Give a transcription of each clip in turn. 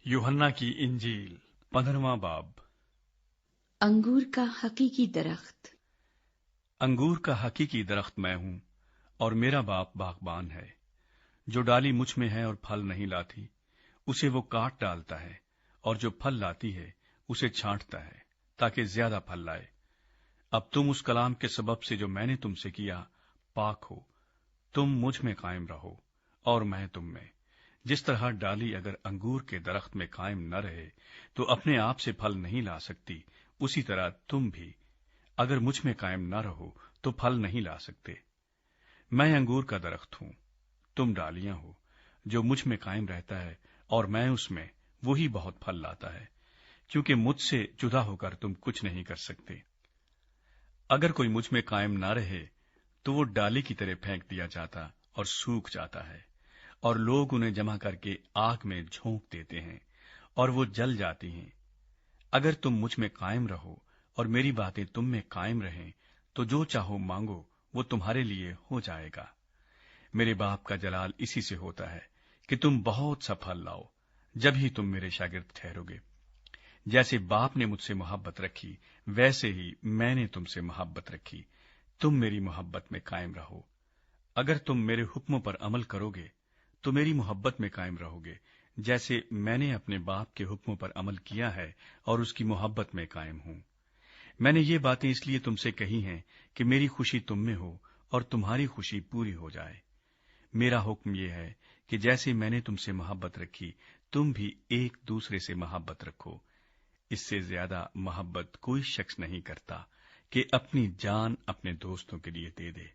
यूहन्ना की इंजील 15वां बाब। अंगूर का हकीकी दरख्त। अंगूर का हकीकी दरख्त मैं हूं और मेरा बाप बागबान है। जो डाली मुझ में है और फल नहीं लाती, उसे वो काट डालता है, और जो फल लाती है उसे छांटता है, ताकि ज्यादा फल लाए। अब तुम उस कलाम के सबब से जो मैंने तुमसे किया पाक हो। तुम मुझ में कायम रहो और मैं तुम में। जिस तरह डाली अगर अंगूर के दरख्त में कायम न रहे तो अपने आप से फल नहीं ला सकती, उसी तरह तुम भी अगर मुझ में कायम न रहो तो फल नहीं ला सकते। मैं अंगूर का दरख्त हूं, तुम डालियां हो। जो मुझ में कायम रहता है और मैं उसमें, वही बहुत फल लाता है, क्योंकि मुझसे जुदा होकर तुम कुछ नहीं कर सकते। अगर कोई मुझ में कायम न रहे तो वो डाली की तरह फेंक दिया जाता और सूख जाता है, और लोग उन्हें जमा करके आग में झोंक देते हैं और वो जल जाती हैं। अगर तुम मुझ में कायम रहो और मेरी बातें तुम में कायम रहें, तो जो चाहो मांगो वो तुम्हारे लिए हो जाएगा। मेरे बाप का जलाल इसी से होता है कि तुम बहुत सा फल लाओ, जब ही तुम मेरे शागिर्द ठहरोगे। जैसे बाप ने मुझसे मोहब्बत रखी, वैसे ही मैंने तुमसे मोहब्बत रखी। तुम मेरी मोहब्बत में कायम रहो। अगर तुम मेरे हुक्मों पर अमल करोगे तो मेरी मोहब्बत में कायम रहोगे, जैसे मैंने अपने बाप के हुक्मों पर अमल किया है और उसकी मोहब्बत में कायम हूं। मैंने ये बातें इसलिए तुमसे कही हैं कि मेरी खुशी तुम में हो और तुम्हारी खुशी पूरी हो जाए। मेरा हुक्म ये है कि जैसे मैंने तुमसे मोहब्बत रखी, तुम भी एक दूसरे से मोहब्बत रखो। इससे ज्यादा मोहब्बत कोई शख्स नहीं करता कि अपनी जान अपने दोस्तों के लिए दे दे।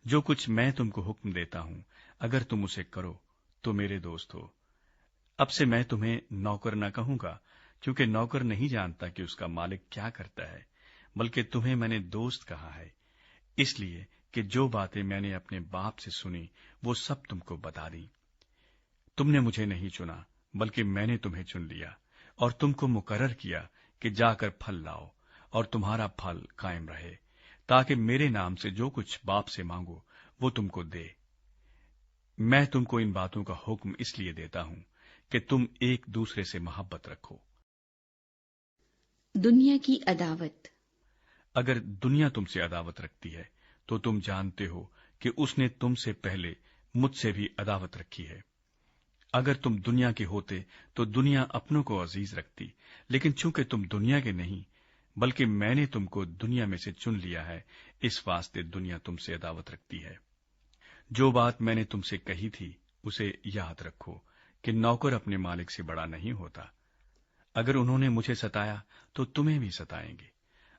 जो कुछ मैं तुमको हुक्म देता हूं, अगर तुम उसे करो तो मेरे दोस्त हो। अब से मैं तुम्हें नौकर न कहूंगा, क्योंकि नौकर नहीं जानता कि उसका मालिक क्या करता है, बल्कि तुम्हें मैंने दोस्त कहा है, इसलिए कि जो बातें मैंने अपने बाप से सुनी वो सब तुमको बता दी। तुमने मुझे नहीं चुना, बल्कि मैंने तुम्हें चुन लिया और तुमको मुकर्रर किया कि जाकर फल लाओ और तुम्हारा फल कायम रहे, ताकि मेरे नाम से जो कुछ बाप से मांगो वो तुमको दे। मैं तुमको इन बातों का हुक्म इसलिए देता हूं कि तुम एक दूसरे से मोहब्बत रखो। दुनिया की अदावत। अगर दुनिया तुमसे अदावत रखती है तो तुम जानते हो कि उसने तुमसे पहले मुझसे भी अदावत रखी है। अगर तुम दुनिया के होते तो दुनिया अपनों को अजीज रखती, लेकिन चूंकि तुम दुनिया के नहीं, बल्कि मैंने तुमको दुनिया में से चुन लिया है, इस वास्ते दुनिया तुमसे अदावत रखती है। जो बात मैंने तुमसे कही थी उसे याद रखो कि नौकर अपने मालिक से बड़ा नहीं होता। अगर उन्होंने मुझे सताया तो तुम्हें भी सताएंगे।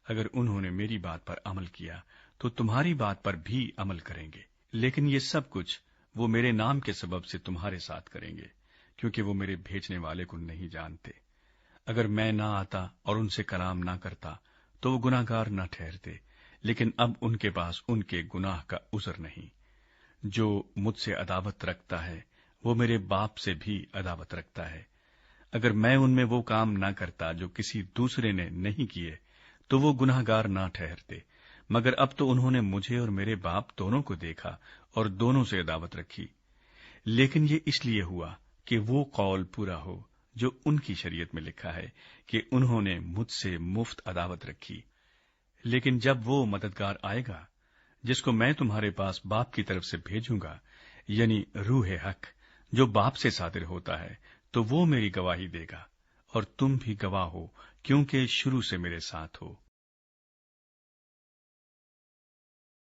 अगर उन्होंने मेरी बात पर अमल किया तो तुम्हारी बात पर भी अमल करेंगे। लेकिन ये सब कुछ वो मेरे नाम के सबब से तुम्हारे साथ करेंगे, क्योंकि वो मेरे भेजने वाले को नहीं जानते। अगर मैं ना आता और उनसे कलाम ना करता तो वो गुनाहगार न ठहरते, लेकिन अब उनके पास उनके गुनाह का उज़र नहीं। जो मुझसे अदावत रखता है वो मेरे बाप से भी अदावत रखता है। अगर मैं उनमें वो काम ना करता जो किसी दूसरे ने नहीं किए, तो वो गुनाहगार ना ठहरते। मगर अब तो उन्होंने मुझे और मेरे बाप दोनों को देखा और दोनों से अदावत रखी। लेकिन ये इसलिए हुआ कि वो कौल पूरा हो जो उनकी शरीयत में लिखा है कि उन्होंने मुझसे मुफ्त अदावत रखी। लेकिन जब वो मददगार आएगा जिसको मैं तुम्हारे पास बाप की तरफ से भेजूंगा, यानी रूह हक, जो बाप से सादिर होता है, तो वो मेरी गवाही देगा और तुम भी गवाह हो, क्योंकि शुरू से मेरे साथ हो।